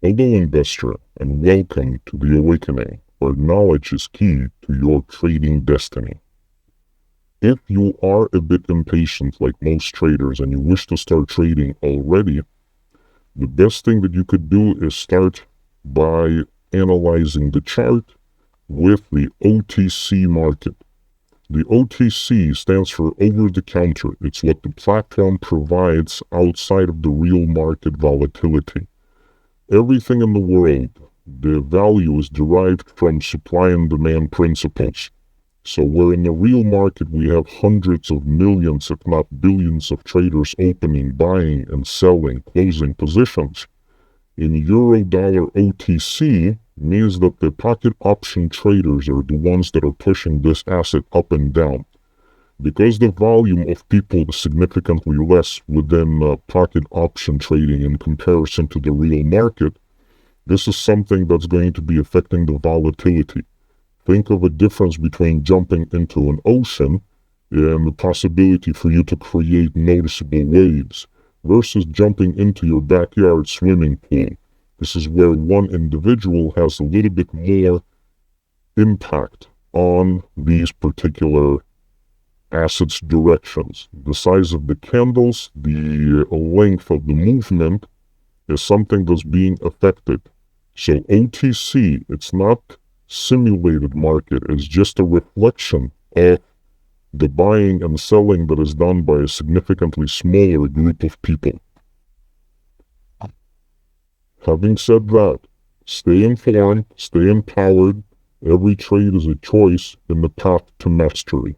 Hello, investor, and welcome to The Awakening, where knowledge is key to your trading destiny. If you are a bit impatient like most traders and you wish to start trading already, the best thing that you could do is start by analyzing the chart with the OTC market. The OTC stands for over-the-counter. It's what the platform provides outside of the real market volatility. Everything in the world, the value is derived from supply and demand principles. So where in the real market we have hundreds of millions, if not billions of traders opening, buying and selling, closing positions, in Euro-Dollar OTC means that the pocket option traders are the ones that are pushing this asset up and down. Because the volume of people is significantly less within pocket option trading in comparison to the real market, this is something that's going to be affecting the volatility. Think of a difference between jumping into an ocean and the possibility for you to create noticeable waves versus jumping into your backyard swimming pool. This is where one individual has a little bit more impact on these particular assets' directions. The size of the candles, the length of the movement is something that's being affected. So OTC, it's not simulated market, it's just a reflection of the buying and selling that is done by a significantly smaller group of people. Having said that, stay informed, stay empowered. Every trade is a choice in the path to mastery.